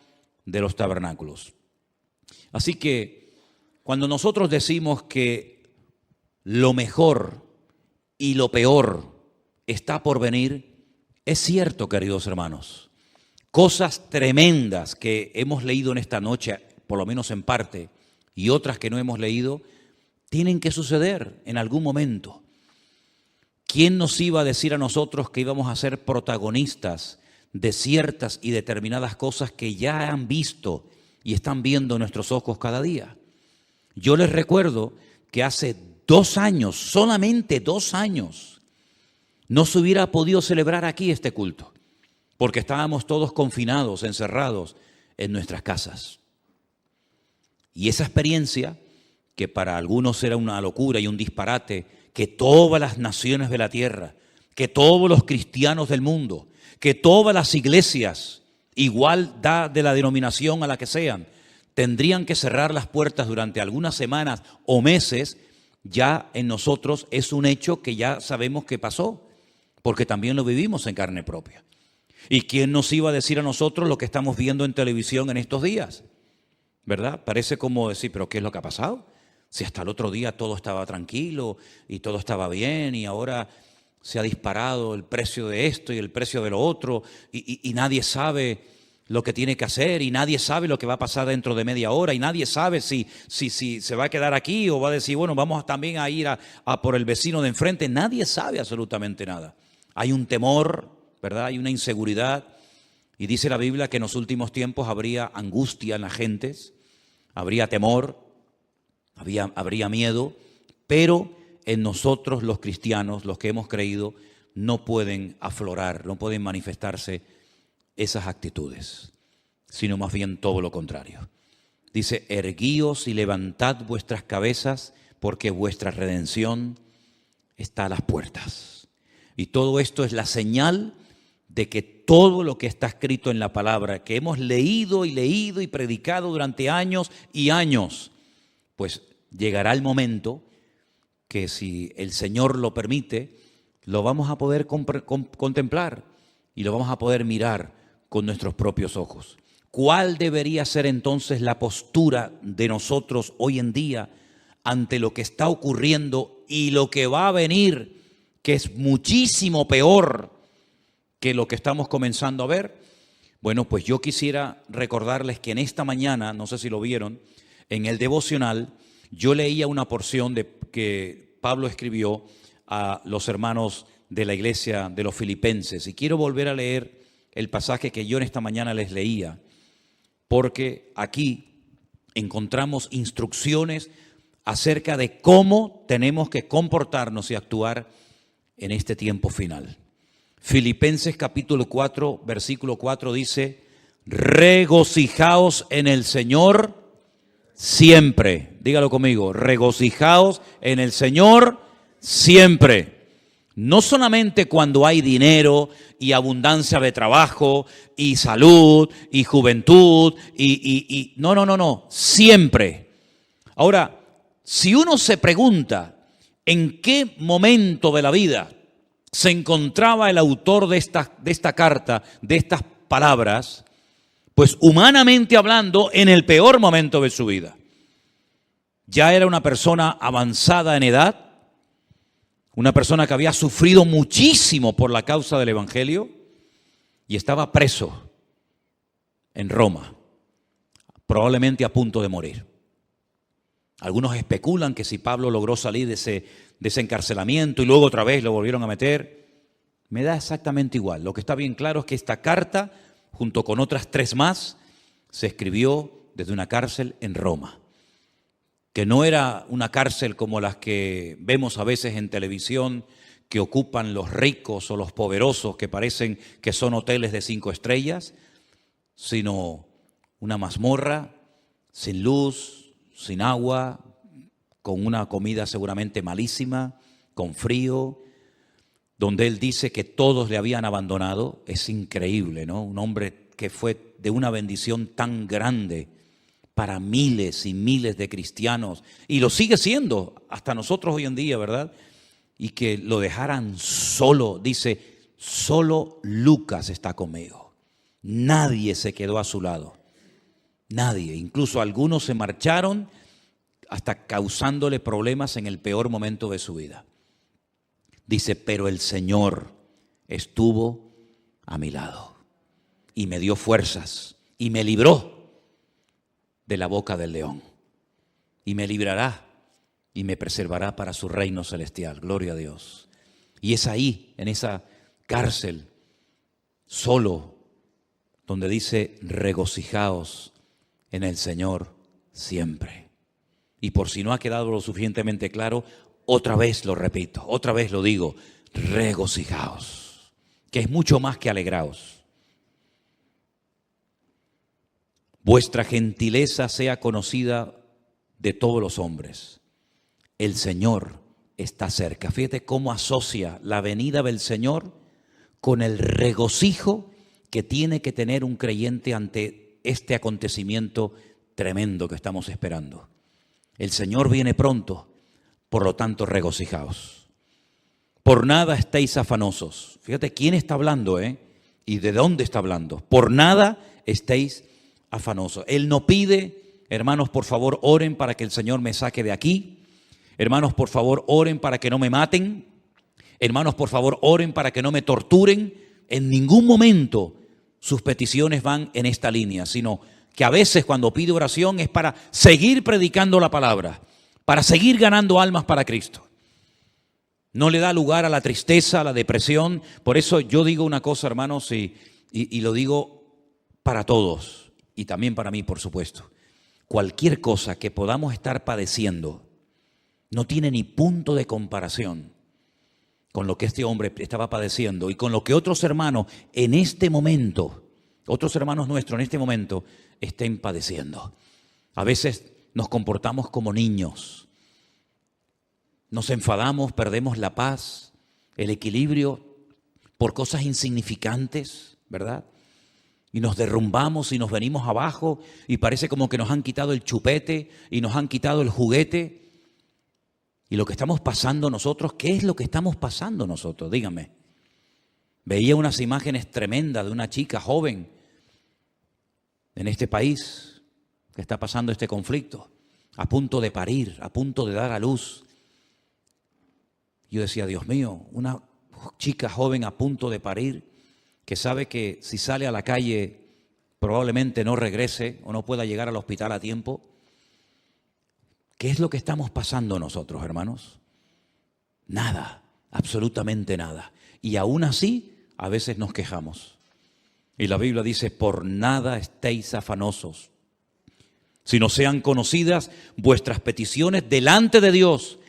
de los tabernáculos. Así que cuando nosotros decimos que lo mejor y lo peor está por venir, es cierto, queridos hermanos. Cosas tremendas que hemos leído en esta noche, por lo menos en parte, y otras que no hemos leído, tienen que suceder en algún momento. ¿Quién nos iba a decir a nosotros que íbamos a ser protagonistas de ciertas y determinadas cosas que ya han visto y están viendo nuestros ojos cada día? Yo les recuerdo que hace 2 años, solamente 2 años, no se hubiera podido celebrar aquí este culto, porque estábamos todos confinados, encerrados en nuestras casas. Y esa experiencia, que para algunos era una locura y un disparate, que todas las naciones de la tierra, que todos los cristianos del mundo, que todas las iglesias, igual da de la denominación a la que sean, tendrían que cerrar las puertas durante algunas semanas o meses, ya en nosotros es un hecho que ya sabemos que pasó, porque también lo vivimos en carne propia. ¿Y quién nos iba a decir a nosotros lo que estamos viendo en televisión en estos días? ¿Verdad? Parece como decir, ¿pero qué es lo que ha pasado? Si hasta el otro día todo estaba tranquilo y todo estaba bien y ahora se ha disparado el precio de esto y el precio de lo otro y nadie sabe lo que tiene que hacer y nadie sabe lo que va a pasar dentro de media hora y nadie sabe si se va a quedar aquí o va a decir, bueno, vamos también a ir a por el vecino de enfrente. Nadie sabe absolutamente nada. Hay un temor, ¿verdad? Hay una inseguridad y dice la Biblia que en los últimos tiempos habría angustia en las gentes, habría temor, habría miedo, pero en nosotros los cristianos, los que hemos creído, no pueden aflorar, no pueden manifestarse esas actitudes, sino más bien todo lo contrario. Dice, erguíos y levantad vuestras cabezas, porque vuestra redención está a las puertas. Y todo esto es la señal de que todo lo que está escrito en la palabra, que hemos leído y predicado durante años y años, pues llegará el momento que, si el Señor lo permite, lo vamos a poder contemplar y lo vamos a poder mirar con nuestros propios ojos. ¿Cuál debería ser entonces la postura de nosotros hoy en día ante lo que está ocurriendo y lo que va a venir, que es muchísimo peor que lo que estamos comenzando a ver? Bueno, pues yo quisiera recordarles que en esta mañana, no sé si lo vieron, en el devocional, yo leía una porción que Pablo escribió a los hermanos de la iglesia de los Filipenses. Y quiero volver a leer el pasaje que yo en esta mañana les leía, porque aquí encontramos instrucciones acerca de cómo tenemos que comportarnos y actuar en este tiempo final. Filipenses capítulo 4, versículo 4 dice: regocijaos en el Señor siempre. Dígalo conmigo: regocijaos en el Señor siempre. No solamente cuando hay dinero y abundancia de trabajo y salud y juventud no, siempre. Ahora, si uno se pregunta en qué momento de la vida se encontraba el autor de esta carta, de estas palabras, pues humanamente hablando, en el peor momento de su vida. Ya era una persona avanzada en edad, una persona que había sufrido muchísimo por la causa del Evangelio y estaba preso en Roma, probablemente a punto de morir. Algunos especulan que si Pablo logró salir de ese encarcelamiento y luego otra vez lo volvieron a meter, me da exactamente igual. Lo que está bien claro es que esta carta, junto con otras 3 más, se escribió desde una cárcel en Roma, que no era una cárcel como las que vemos a veces en televisión, que ocupan los ricos o los poderosos, que parecen que son hoteles de 5 estrellas, sino una mazmorra sin luz, sin agua, con una comida seguramente malísima, con frío, donde él dice que todos le habían abandonado. Es increíble, ¿no? Un hombre que fue de una bendición tan grande para miles y miles de cristianos, y lo sigue siendo hasta nosotros hoy en día, ¿verdad? Y que lo dejaran solo. Dice: solo Lucas está conmigo. Nadie se quedó a su lado. Nadie. Incluso algunos se marcharon, hasta causándole problemas en el peor momento de su vida. Dice: pero el Señor estuvo a mi lado y me dio fuerzas y me libró de la boca del león, y me librará y me preservará para su reino celestial. Gloria a Dios. Y es ahí, en esa cárcel, solo, donde dice: regocijaos en el Señor siempre. Y por si no ha quedado lo suficientemente claro, otra vez lo repito, otra vez lo digo: regocijaos, que es mucho más que alegraos. Vuestra gentileza sea conocida de todos los hombres. El Señor está cerca. Fíjate cómo asocia la venida del Señor con el regocijo que tiene que tener un creyente ante este acontecimiento tremendo que estamos esperando. El Señor viene pronto, por lo tanto regocijaos. Por nada estéis afanosos. Fíjate quién está hablando, y de dónde está hablando. Por nada estéis afanosos. Él no pide: hermanos, por favor, oren para que el Señor me saque de aquí. Hermanos, por favor, oren para que no me maten. Hermanos, por favor, oren para que no me torturen. En ningún momento sus peticiones van en esta línea, sino que a veces cuando pide oración es para seguir predicando la palabra, para seguir ganando almas para Cristo. No le da lugar a la tristeza, a la depresión. Por eso yo digo una cosa, hermanos, y lo digo para todos, y también para mí, por supuesto. Cualquier cosa que podamos estar padeciendo no tiene ni punto de comparación con lo que este hombre estaba padeciendo y con lo que otros hermanos en este momento, otros hermanos nuestros en este momento, estén padeciendo. A veces nos comportamos como niños. Nos enfadamos, perdemos la paz, el equilibrio por cosas insignificantes, ¿verdad? Y nos derrumbamos y nos venimos abajo y parece como que nos han quitado el chupete y nos han quitado el juguete. Y lo que estamos pasando nosotros, ¿qué es lo que estamos pasando nosotros? Dígame. Veía unas imágenes tremendas de una chica joven en este país que está pasando este conflicto, a punto de parir, a punto de dar a luz. Yo decía, Dios mío, una chica joven a punto de parir, que sabe que si sale a la calle probablemente no regrese o no pueda llegar al hospital a tiempo. ¿Qué es lo que estamos pasando nosotros, hermanos? Nada, absolutamente nada. Y aún así, a veces nos quejamos. Y la Biblia dice, por nada estéis afanosos, sino sean conocidas vuestras peticiones delante de Dios,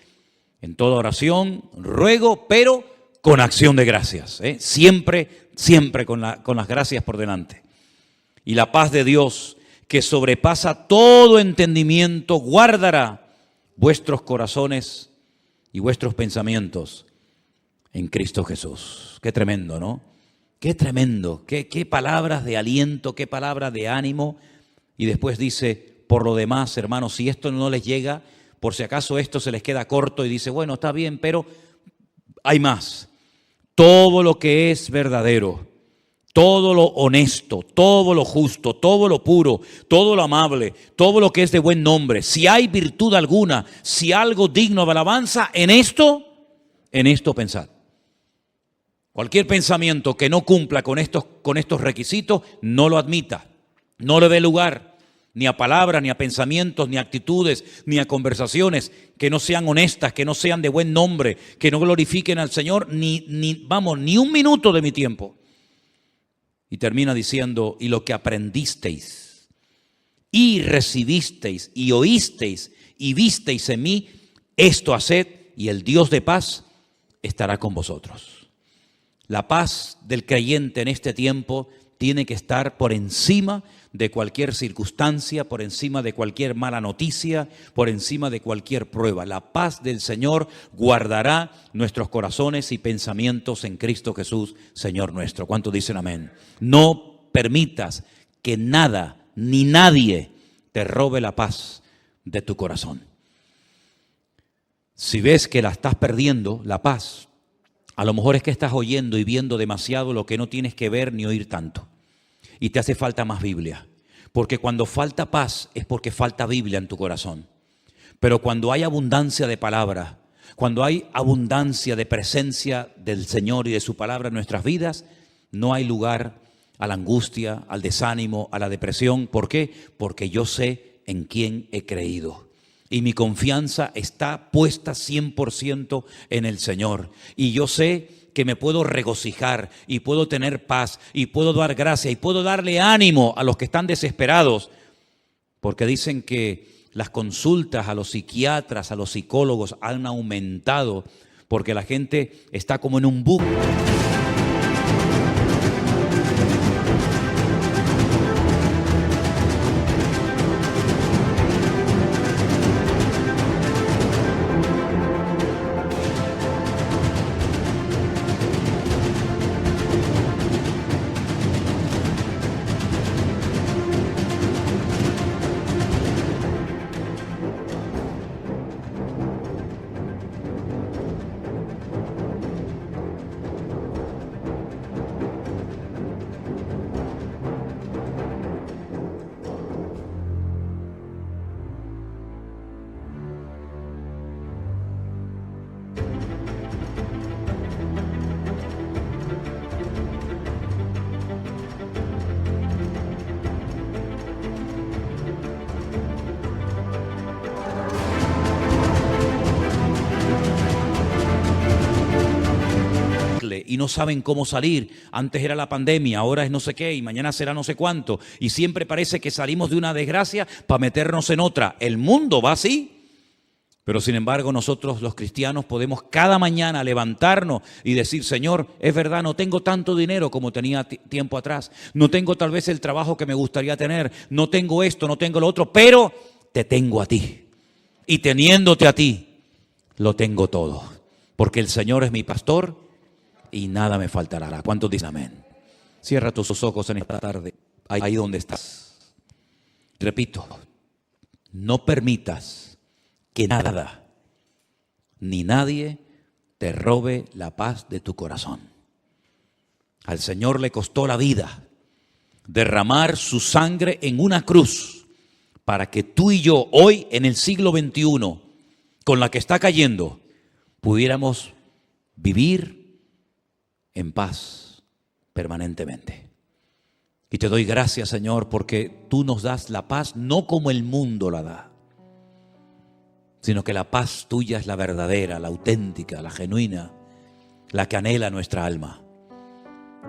en toda oración, ruego, pero con acción de gracias. Siempre con las gracias por delante. Y la paz de Dios, que sobrepasa todo entendimiento, guardará vuestros corazones y vuestros pensamientos en Cristo Jesús. Qué tremendo, ¿no? Qué tremendo, qué palabras de aliento, qué palabras de ánimo. Y después dice, por lo demás, hermanos, si esto no les llega, por si acaso esto se les queda corto y dice, bueno, está bien, pero hay más. Todo lo que es verdadero, todo lo honesto, todo lo justo, todo lo puro, todo lo amable, todo lo que es de buen nombre, si hay virtud alguna, si algo digno de alabanza, en esto pensad. Cualquier pensamiento que no cumpla con estos requisitos, no lo admita, no le dé lugar, ni a palabras, ni a pensamientos, ni a actitudes, ni a conversaciones que no sean honestas, que no sean de buen nombre, que no glorifiquen al Señor, ni un minuto de mi tiempo. Y termina diciendo, y lo que aprendisteis, y recibisteis, y oísteis, y visteis en mí, esto haced, y el Dios de paz estará con vosotros. La paz del creyente en este tiempo tiene que estar por encima de cualquier circunstancia, por encima de cualquier mala noticia, por encima de cualquier prueba. La paz del Señor guardará nuestros corazones y pensamientos en Cristo Jesús, Señor nuestro. ¿Cuántos dicen amén? No permitas que nada ni nadie te robe la paz de tu corazón. Si ves que la estás perdiendo, la paz, a lo mejor es que estás oyendo y viendo demasiado lo que no tienes que ver ni oír tanto. Y te hace falta más Biblia. Porque cuando falta paz es porque falta Biblia en tu corazón. Pero cuando hay abundancia de palabra, cuando hay abundancia de presencia del Señor y de su palabra en nuestras vidas, no hay lugar a la angustia, al desánimo, a la depresión. ¿Por qué? Porque yo sé en quién he creído. Y mi confianza está puesta 100% en el Señor. Y yo sé que me puedo regocijar y puedo tener paz y puedo dar gracia y puedo darle ánimo a los que están desesperados. Porque dicen que las consultas a los psiquiatras, a los psicólogos han aumentado porque la gente está como en un bucle. Y no saben cómo salir. Antes era la pandemia, ahora es no sé qué y mañana será no sé cuánto. Y siempre parece que salimos de una desgracia para meternos en otra. El mundo va así. Pero sin embargo nosotros los cristianos podemos cada mañana levantarnos y decir, Señor, es verdad, no tengo tanto dinero como tenía tiempo atrás. No tengo tal vez el trabajo que me gustaría tener. No tengo esto, no tengo lo otro, pero te tengo a ti. Y teniéndote a ti, lo tengo todo. Porque el Señor es mi pastor y nada me faltará. ¿Cuántos dicen amén? Cierra tus ojos en esta tarde. ahí donde estás. Repito, no permitas que nada ni nadie te robe la paz de tu corazón. Al Señor le costó la vida derramar su sangre en una cruz para que tú y yo hoy en el siglo XXI, con la que está cayendo, pudiéramos vivir en paz permanentemente. Y te doy gracias, Señor, porque tú nos das la paz no como el mundo la da, sino que la paz tuya es la verdadera, la auténtica, la genuina, la que anhela nuestra alma.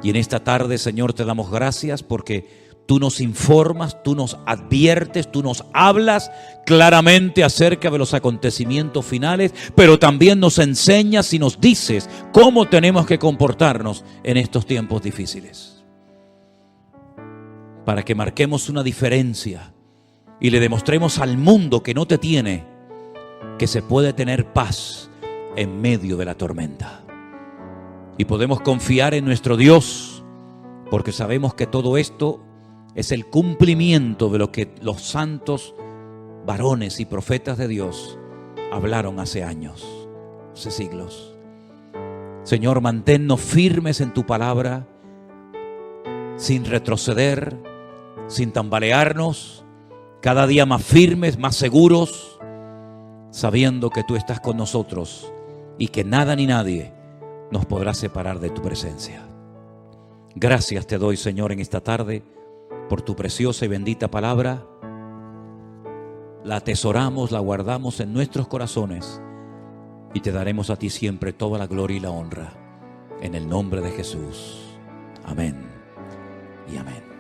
Y en esta tarde, Señor, te damos gracias porque tú nos informas, tú nos adviertes, tú nos hablas claramente acerca de los acontecimientos finales, pero también nos enseñas y nos dices cómo tenemos que comportarnos en estos tiempos difíciles. Para que marquemos una diferencia y le demostremos al mundo que no te tiene, que se puede tener paz en medio de la tormenta. Y podemos confiar en nuestro Dios, porque sabemos que todo esto es el cumplimiento de lo que los santos varones y profetas de Dios hablaron hace años, hace siglos. Señor, manténnos firmes en tu palabra, sin retroceder, sin tambalearnos, cada día más firmes, más seguros, sabiendo que tú estás con nosotros y que nada ni nadie nos podrá separar de tu presencia. Gracias te doy, Señor, en esta tarde por tu preciosa y bendita palabra. La atesoramos, la guardamos en nuestros corazones y te daremos a ti siempre toda la gloria y la honra. En el nombre de Jesús. Amén y amén.